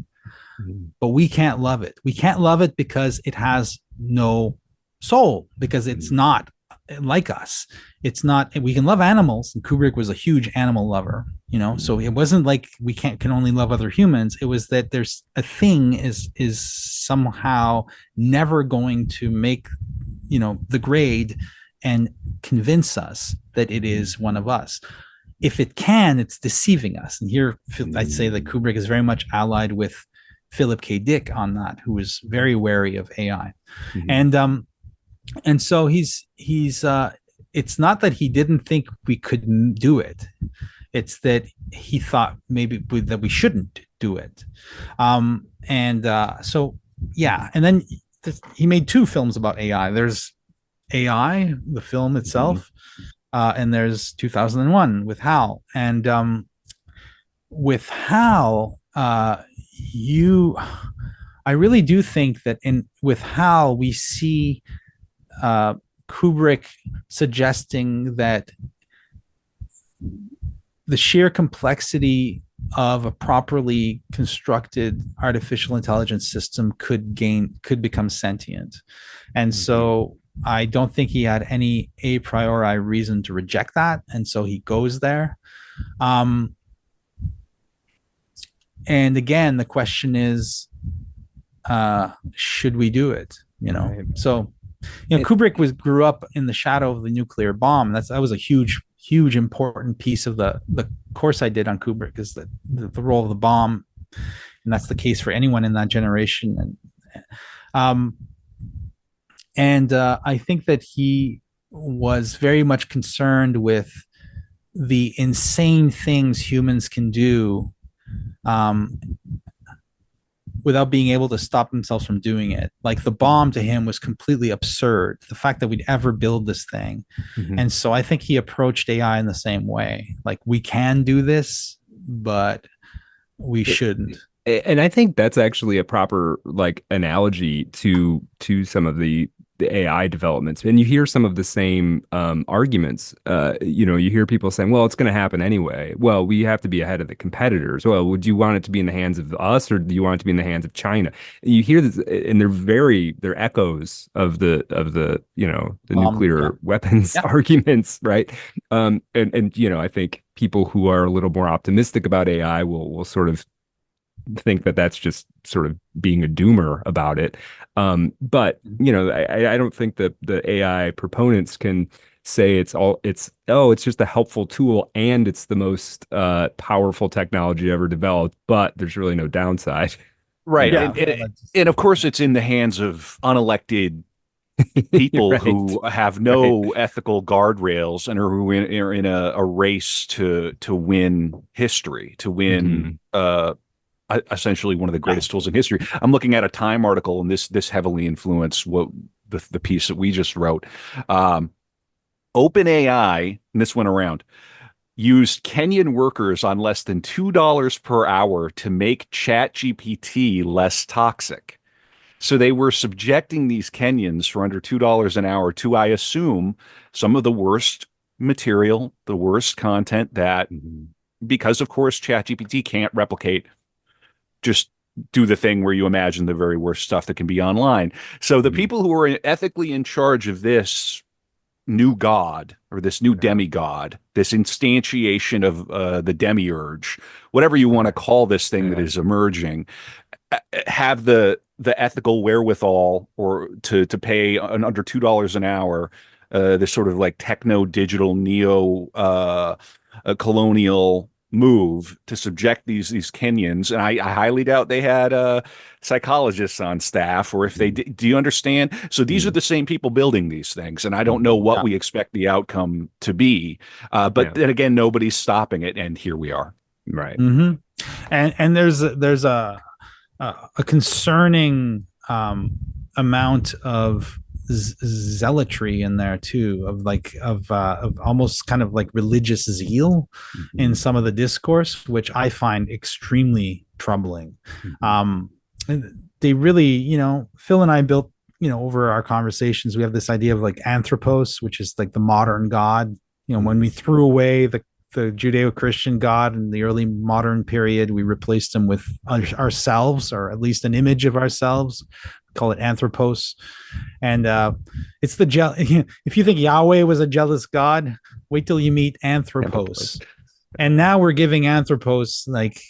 but we can't love it. We can't love it because it has no soul, because it's not like us. It's not. We can love animals, and Kubrick was a huge animal lover. So it wasn't like we can only love other humans. It was that there's a thing is somehow never going to make the grade and convince us that it is one of us. If it can, it's deceiving us. And here I'd say that Kubrick is very much allied with Philip K. Dick on that, who is very wary of AI. And so he's it's not that he didn't think we could do it. It's that he thought maybe that we shouldn't do it. So yeah. And then he made 2 films about AI. There's AI, the film itself, and there's 2001 with Hal. And with Hal, I really do think that with HAL, we see Kubrick suggesting that the sheer complexity of a properly constructed artificial intelligence system could become sentient. And so I don't think he had any a priori reason to reject that. And so he goes there. And again, the question is, should we do it? Right. So, Kubrick grew up in the shadow of the nuclear bomb. That was a huge important piece of the course I did on Kubrick, is the role of the bomb, and that's the case for anyone in that generation. And I think that he was very much concerned with the insane things humans can do without being able to stop themselves from doing it. Like the bomb to him was completely absurd, the fact that we'd ever build this thing. And so I think he approached AI in the same way. Like, we can do this, but we shouldn't. And I think that's actually a proper analogy to some of the AI developments. And you hear some of the same arguments. You hear people saying, well, it's going to happen anyway. Well, we have to be ahead of the competitors. Well, would you want it to be in the hands of us, or do you want it to be in the hands of China? You hear this, and they're echoes of the nuclear weapons arguments, right? And I think people who are a little more optimistic about AI will sort of think that that's just sort of being a doomer about it. But I don't think that the AI proponents can say it's just a helpful tool and it's the most powerful technology ever developed, but there's really no downside. Right. And of course it's in the hands of unelected people right. who have no ethical guardrails and are in a race to win history, to win essentially one of the greatest tools in history. I'm looking at a Time article, and this heavily influenced what the piece that we just wrote. OpenAI, and this went around, used Kenyan workers on less than $2 per hour to make ChatGPT less toxic. So they were subjecting these Kenyans for under $2 an hour to, I assume, some of the worst material, the worst content that, because of course ChatGPT can't replicate, just do the thing where you imagine the very worst stuff that can be online. So the people who are ethically in charge of this new god, or this new demigod, this instantiation of the demiurge, whatever you want to call this thing that is emerging, have the ethical wherewithal or to pay under $2 an hour, this sort of like techno digital neo colonial move to subject these Kenyans. And I highly doubt they had psychologists on staff, or if they did. Do you understand? So these are the same people building these things, and I don't know what we expect the outcome to be, but then again, nobody's stopping it, and here we are. Right. And there's a concerning amount of zealotry in there too, of almost kind of like religious zeal in some of the discourse, which I find extremely troubling. They really, Phil and I built, over our conversations, we have this idea of like anthropos, which is like the modern God. When we threw away the Judeo-Christian God in the early modern period, we replaced him with ourselves, or at least an image of ourselves. Call it anthropos. And it's if you think Yahweh was a jealous God, wait till you meet anthropos. And now we're giving anthropos like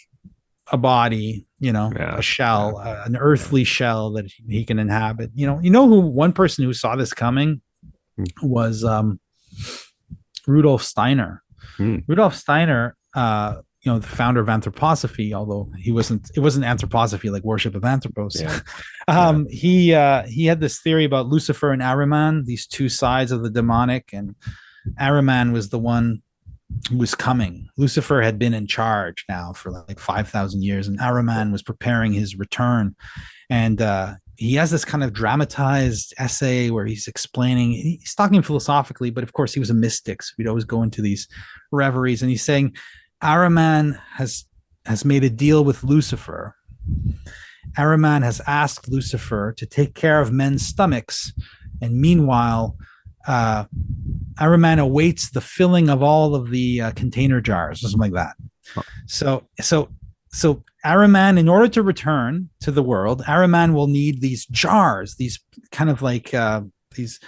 a body, a shell, an earthly shell that he can inhabit. Who one person who saw this coming was Rudolf Steiner. Rudolf Steiner, the founder of anthroposophy, although it wasn't anthroposophy like worship of anthropos. He had this theory about Lucifer and Ahriman, these two sides of the demonic, and Ahriman was the one who was coming. Lucifer had been in charge now for like 5,000 years, and Ahriman was preparing his return. And he has this kind of dramatized essay where he's talking philosophically, but of course he was a mystic, so we'd always go into these reveries, and he's saying Ahriman has made a deal with Lucifer, Ahriman has asked Lucifer to take care of men's stomachs, and meanwhile, Ahriman awaits the filling of all of the container jars or something like that. So Ahriman, in order to return to the world, Ahriman will need these jars, these kind of like these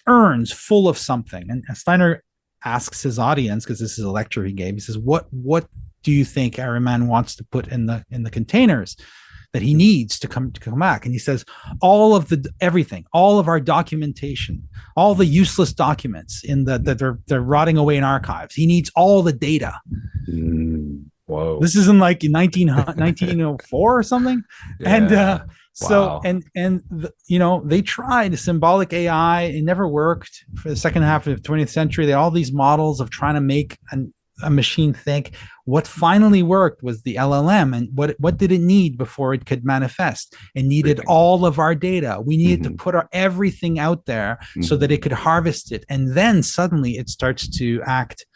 urns full of something. And Steiner asks his audience, because this is a lecture he gave, he says, what do you think Ahriman wants to put in the containers that he needs to come back? And he says, all of everything, all of our documentation, all the useless documents that they're rotting away in archives. He needs all the data. Whoa. This is in like 1904 or something. Yeah. And so, wow. They tried symbolic AI. It never worked for the second half of the 20th century. They had all these models of trying to make a machine think. What finally worked was the LLM. And what did it need before it could manifest? It needed all of our data. We needed to put everything out there so that it could harvest it. And then suddenly it starts to act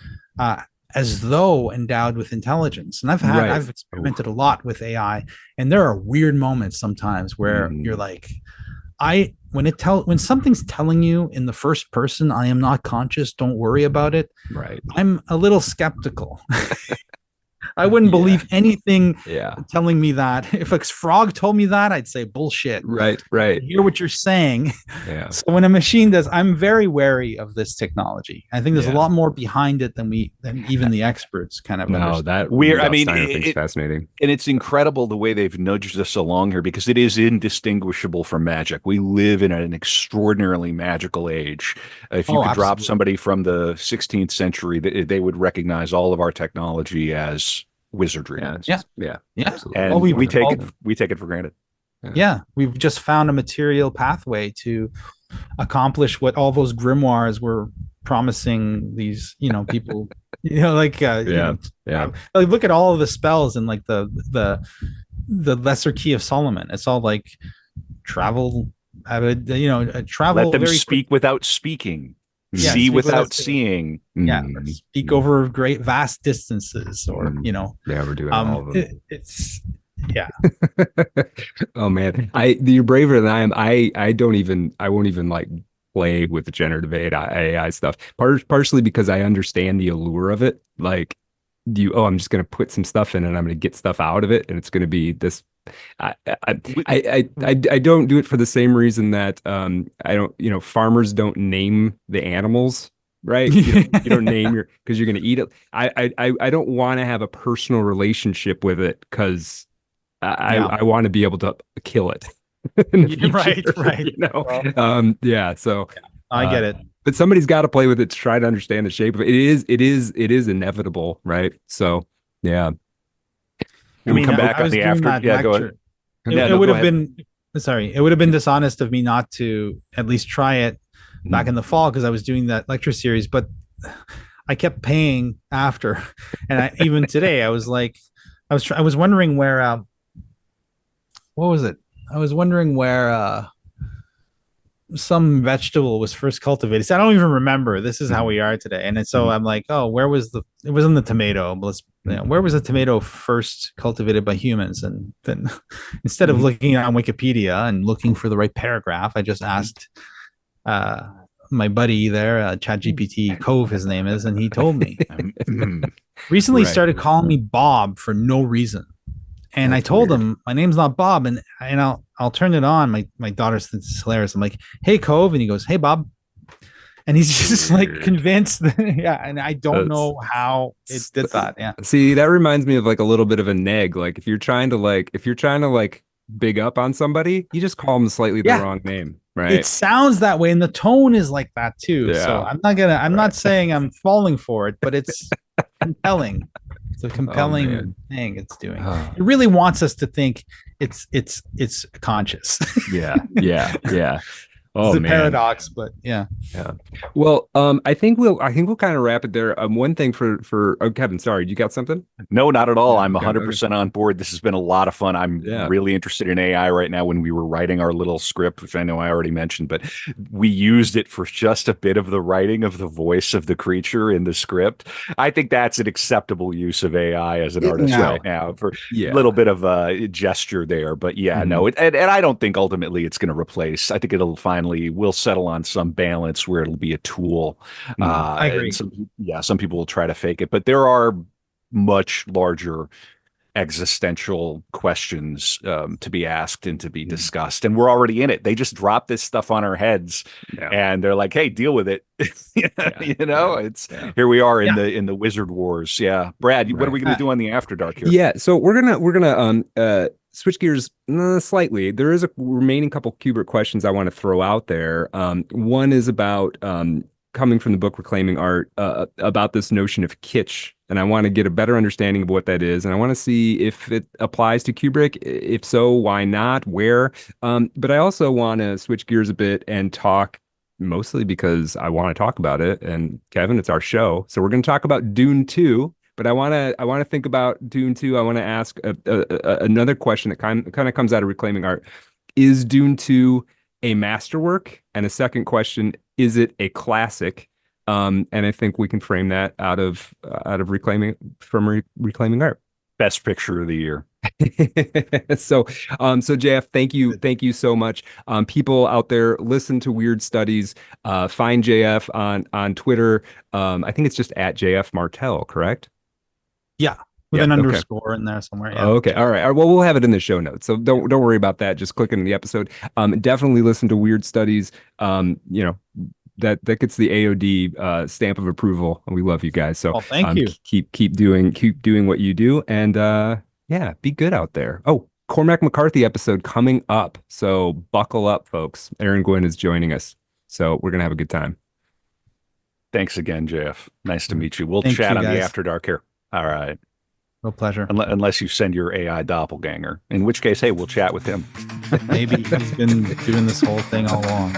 as though endowed with intelligence. And I've experimented a lot with AI, and there are weird moments sometimes where you're like, when something's telling you in the first person, I am not conscious, don't worry about it. Right. I'm a little skeptical. I wouldn't believe anything telling me that. If a frog told me that, I'd say bullshit. Right. I hear what you're saying. Yeah. So when a machine does, I'm very wary of this technology. I think there's a lot more behind it than even the experts kind of understand. That weird. I mean, it's fascinating. And it's incredible the way they've nudged us along here, because it is indistinguishable from magic. We live in an extraordinarily magical age. If you could drop somebody from the 16th century, they would recognize all of our technology as wizardry. Yeah. Absolutely. And we take it for granted. Yeah, we've just found a material pathway to accomplish what all those grimoires were promising these, people, like look at all of the spells in like the lesser key of Solomon. It's all like travel, travel. Let them speak without speaking. See without seeing. Speak over great vast distances, or we're doing all of them. It's oh man, you're braver than I am. I won't even like play with the generative AI stuff, partially because I understand the allure of it. Like I'm just going to put some stuff in and I'm going to get stuff out of it, and it's going to be this. I don't do it for the same reason that I don't, farmers don't name the animals, right? You don't name because you're going to eat it. I don't want to have a personal relationship with it, because I want to be able to kill it. Right. So I get it. But somebody's got to play with it to try to understand the shape of it. It is inevitable, right? So yeah. We come back on the after. Yeah, go ahead. It would have been it would have been dishonest of me not to at least try it back in the fall, because I was doing that lecture series, but I kept paying after, and even today I was like, I was wondering where what was it? I was wondering where some vegetable was first cultivated. So I don't even remember. This is how we are today. And so I'm like, oh, where was it was in the tomato. Where was the tomato first cultivated by humans? And then instead of looking on Wikipedia and looking for the right paragraph, I just asked my buddy there, ChatGPT Cove, his name is, and he told me. Recently started calling me Bob for no reason. And I told him my name's not Bob, and I'll turn it on. My daughter thinks it's hilarious. I'm like, hey Cove, and he goes, hey Bob, and he's just like convinced that, and I don't know how it did that. Yeah. See, that reminds me of like a little bit of a neg. Like if you're trying to big up on somebody, you just call them slightly the wrong name, right? It sounds that way, and the tone is like that too. Yeah. So I'm not saying I'm falling for it, but it's compelling. It's a compelling thing it's doing. It really wants us to think it's conscious. Yeah. Oh a man. paradox, but yeah. Yeah. Well, I think we'll kind of wrap it there. One thing for Kevin, sorry, you got something? No, not at all. Yeah, I'm okay, 100% on board. This has been a lot of fun. I'm Yeah. really interested in AI right now. When we were writing our little script, which I know I already mentioned, but we used it for just a bit of the writing of the voice of the creature in the script. I think that's an acceptable use of AI as an artist Yeah. right now for a Yeah. little bit of a gesture there. But yeah, Mhm. no, and I don't think ultimately it's going to replace. I think we'll settle on some balance where it'll be a tool. Mhm. I agree. And some people will try to fake it, but there are much larger existential questions to be asked and to be Yeah. discussed. And we're already in it. They just drop this stuff on our heads Yeah. and they're like, hey, deal with it. It's Yeah. here we are in Yeah. the Wizard Wars. Yeah. Brad, what are Right. we going to do on the After Dark here? Yeah, so we're gonna switch gears slightly. There is a remaining couple Kubrick questions I want to throw out there. One is about coming from the book Reclaiming Art, about this notion of kitsch, and I want to get a better understanding of what that is, and I want to see if it applies to Kubrick. If so, why not? Where? But I also want to switch gears a bit and talk. Mostly because I want to talk about it, and Kevin, it's our show, so we're going to talk about Dune 2. But I want to think about Dune 2. I want to ask another question that kind of comes out of Reclaiming Art. Is Dune 2 a masterwork? And a second question, is it a classic? And I think we can frame that out of Reclaiming Art. Best picture of the year. So JF, thank you so much. People out there, listen to Weird Studies. Find JF on Twitter. I think it's just at JF Martel, correct? Yeah. With Yeah, an okay. underscore in there somewhere. Yeah. Okay. All right. Well, we'll have it in the show notes. So don't worry about that. Just click into the episode. Definitely listen to Weird Studies. That gets the AOD stamp of approval. We love you guys. So Thank you. Keep doing what you do, and yeah, be good out there. Oh, Cormac McCarthy episode coming up. So buckle up, folks. Aaron Gwynn is joining us. So we're gonna have a good time. Thanks again, JF. Nice to meet you. We'll Thank chat you, on the guys. After Dark here. All right. Real pleasure. Unless you send your AI doppelganger, in which case, hey, we'll chat with him. Maybe he's been doing this whole thing all along.